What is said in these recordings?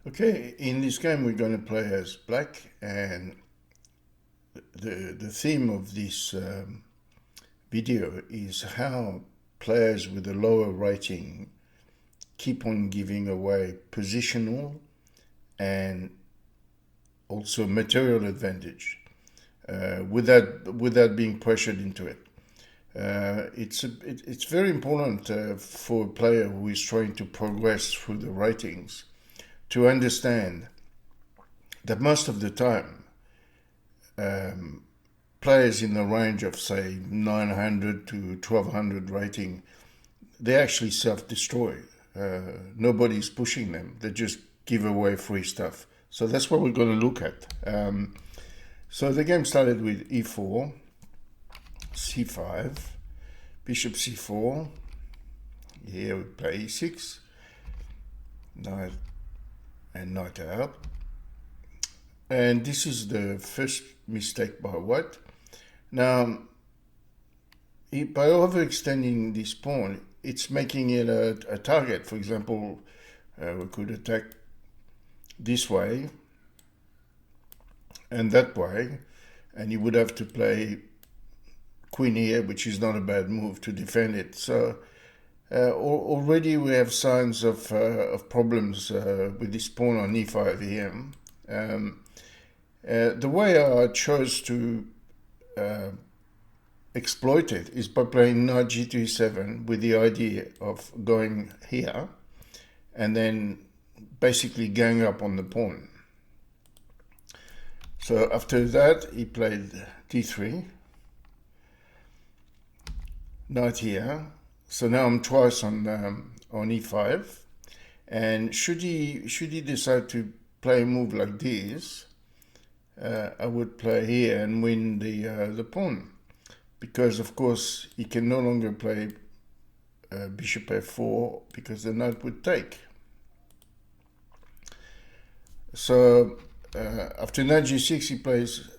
Okay, in this game we're going to play as black, and the theme of this video is how players with a lower rating keep on giving away positional and also material advantage without being pressured into it. It's very important for a player who is trying to progress through the ratings to understand that most of the time players in the range of say 900 to 1200 rating, they actually self-destroy. Nobody's pushing them. They just give away free stuff. So that's what we're going to look at. So the game started with e4, c5, bishop c4. Here we play e6, knight and knight out. And this is the first mistake by white. Now, by overextending this pawn, it's making it a target. For example, we could attack this way and that way, and you would have to play queen here, which is not a bad move to defend it. So already we have signs of problems with this pawn on e5 here. The way I chose to exploit it is by playing knight g2 e7 with the idea of going here and then basically gang up on the pawn. So after that he played d3, knight here. So now I'm twice on e5, and should he decide to play a move like this, I would play here and win the pawn, because of course he can no longer play bishop f4 because the knight would take. So after knight g6 he plays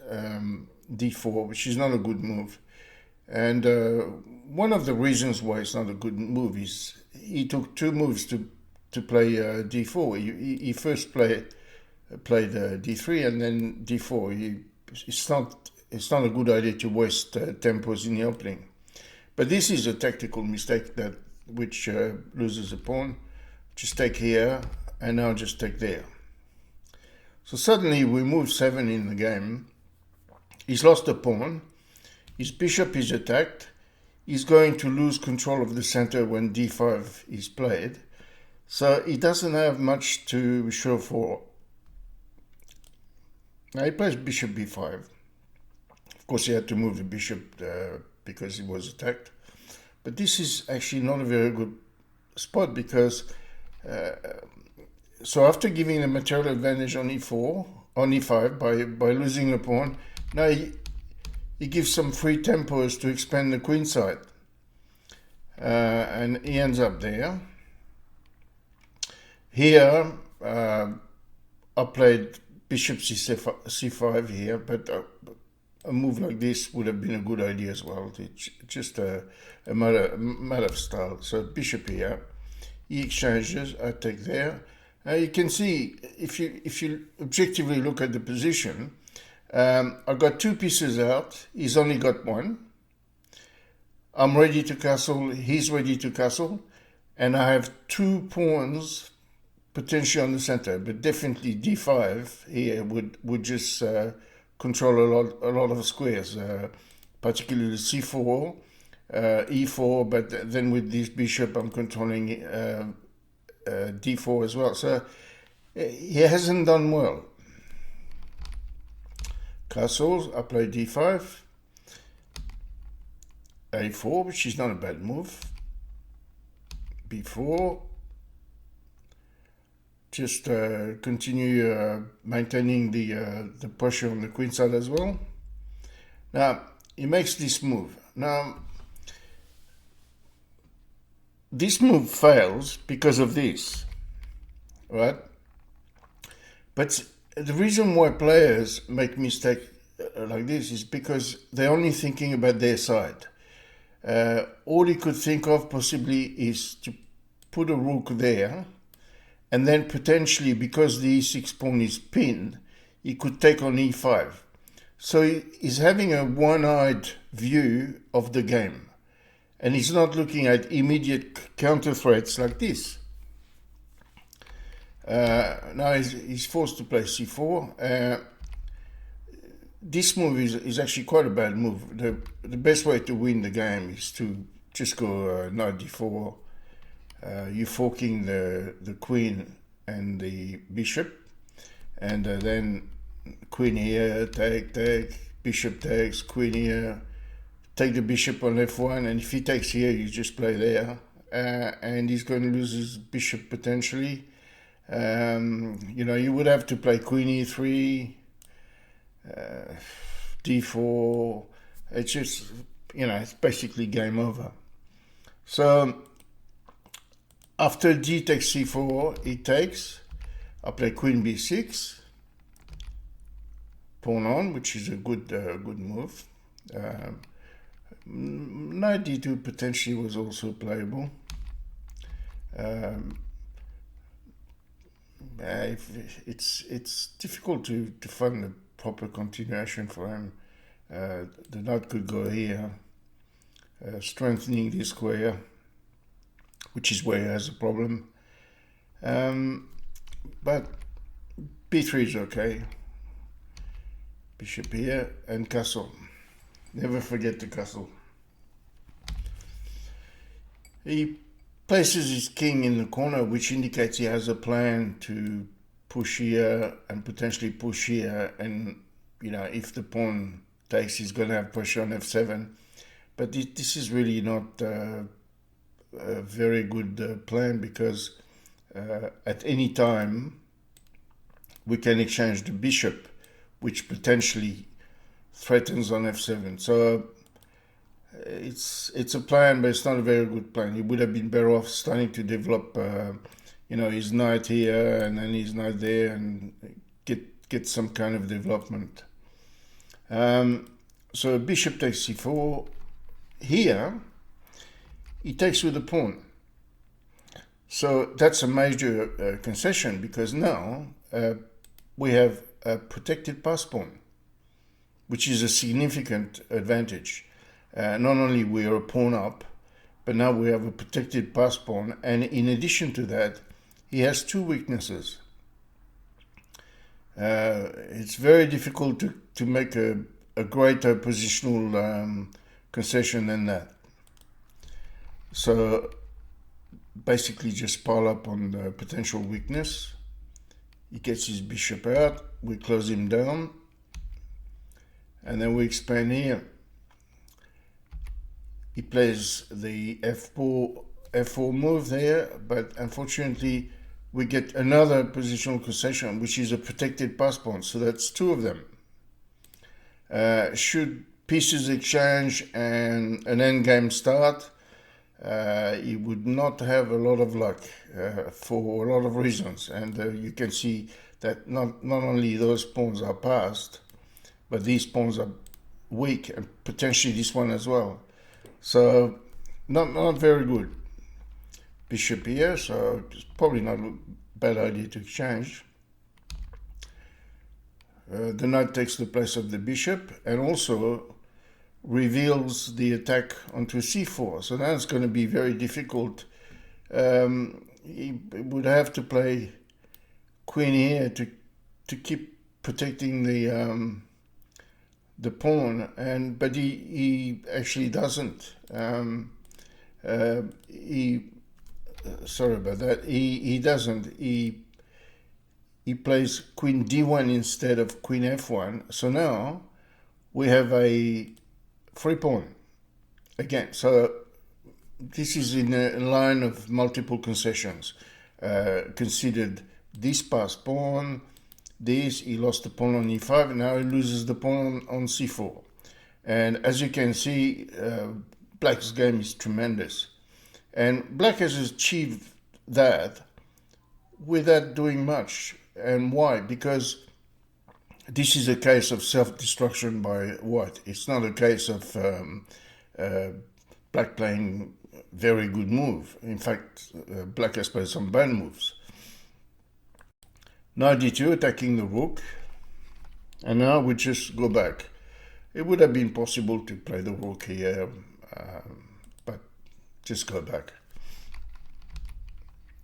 d4, which is not a good move. And one of the reasons why it's not a good move is he took two moves to play d4. He first played d3 and then d4. It's not a good idea to waste tempos in the opening. But this is a tactical mistake which loses a pawn. Just take here and now just take there. So suddenly we move 7 in the game. He's lost a pawn. His bishop is attacked. He's going to lose control of the center when d5 is played. So he doesn't have much to show for. Now he plays bishop b5. Of course, he had to move the bishop because he was attacked. But this is actually not a very good spot because so after giving a material advantage on e5 by losing a pawn, now he gives some free tempos to expand the queen side. And he ends up there. Here, I played bishop c5 here, but a move like this would have been a good idea as well. It's just a matter of style. So bishop here, he exchanges, I take there. You can see, if you objectively look at the position, I've got two pieces out, he's only got one. I'm ready to castle, he's ready to castle, and I have two pawns potentially on the center, but definitely d5 here would just control a lot of squares, particularly c4, e4, but then with this bishop I'm controlling d4 as well. So he hasn't done well. Castles, I play d5, a4, which is not a bad move, b4, just continue maintaining the pressure on the queen side as well. Now, he makes this move. Now, this move fails because of this, right? But the reason why players make mistakes like this is because they're only thinking about their side. All he could think of possibly is to put a rook there and then potentially, because the e6 pawn is pinned, he could take on e5. So he's having a one-eyed view of the game, and he's not looking at immediate counter threats like this. Now he's forced to play c4. This move is actually quite a bad move. The best way to win the game is to just go knight d4. You're forking the queen and the bishop, and then queen here, take, bishop takes, queen here, take the bishop on f1, and if he takes here, you just play there, and he's going to lose his bishop potentially. You would have to play queen e3, d4. It's just, it's basically game over. So after d takes c4, he takes. I play queen b6, pawn on, which is a good move. Knight d2 potentially was also playable. It's difficult to find a proper continuation for him. The knight could go here, strengthening this square, which is where he has a problem. But b3 is okay. Bishop here and castle. Never forget the castle. He places his king in the corner, which indicates he has a plan to push here and potentially push here. And, if the pawn takes, he's going to have pressure on f7. But this is really not a very good plan, because at any time we can exchange the bishop, which potentially threatens on f7. So it's a plan, but it's not a very good plan. He would have been better off starting to develop, his knight here and then his knight there, and get some kind of development. So bishop takes c4. Here, he takes with the pawn. So that's a major concession, because now we have a protected pass pawn, which is a significant advantage. Not only we are a pawn up, but now we have a protected pass pawn, and in addition to that, he has two weaknesses. It's very difficult to make a greater positional concession than that. So basically just pile up on the potential weakness. He gets his bishop out, we close him down, and then we expand here. He plays the f4 move there, but unfortunately we get another positional concession, which is a protected pass pawn. So that's two of them. Should pieces exchange and an endgame start, he would not have a lot of luck for a lot of reasons. And you can see that not only those pawns are passed, but these pawns are weak, and potentially this one as well. So not very good. Bishop here, so it's probably not a bad idea to exchange. The knight takes the place of the bishop, and also reveals the attack onto c4. So now it's going to be very difficult. He would have to play queen here to keep protecting the pawn, but he actually doesn't. Sorry about that. He doesn't. He plays queen d1 instead of queen f1. So now we have a free pawn again. So this is in a line of multiple concessions. Considered this pass pawn, this, he lost the pawn on e5, and now he loses the pawn on c4. And as you can see, Black's game is tremendous. And Black has achieved that without doing much. And why? Because this is a case of self-destruction by White. It's not a case of Black playing very good move. In fact, Black has played some bad moves. Knight d2 attacking the rook, and now we just go back. It would have been possible to play the rook here, but just go back.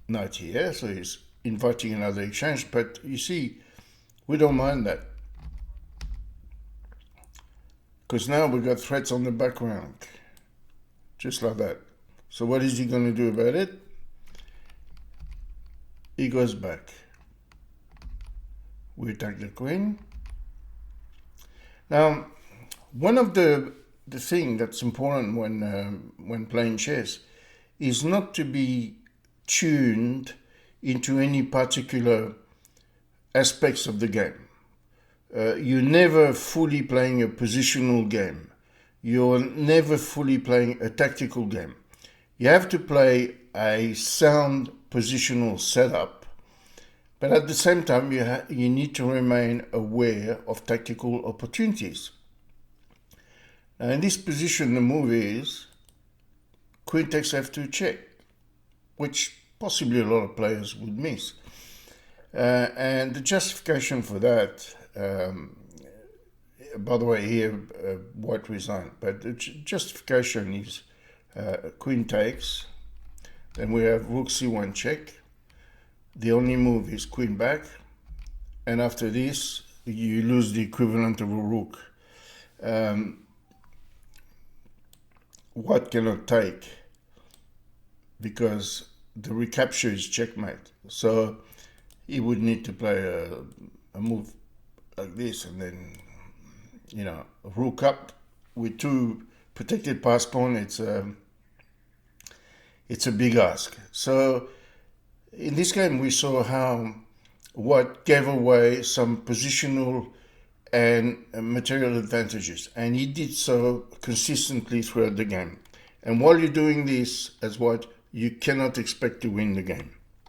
Knight here, so he's inviting another exchange, but you see, we don't mind that, because now we've got threats on the background, just like that. So what is he going to do about it? He goes back. We attack the queen. Now, one of the thing that's important when playing chess is not to be tuned into any particular aspects of the game. You're never fully playing a positional game. You're never fully playing a tactical game. You have to play a sound positional setup, but at the same time you need to remain aware of tactical opportunities. Now in this position the move is queen takes f2 check, which possibly a lot of players would miss. And the justification for that, by the way, here white resigned, but the justification is queen takes, then we have rook c1 check. The only move is queen back, and after this you lose the equivalent of a rook. White cannot take because the recapture is checkmate, so he would need to play a move like this, and then, you know, rook up with two protected pass pawn. It's a big ask. So in this game we saw how White gave away some positional and material advantages, and he did so consistently throughout the game. And while you're doing this as White, you cannot expect to win the game.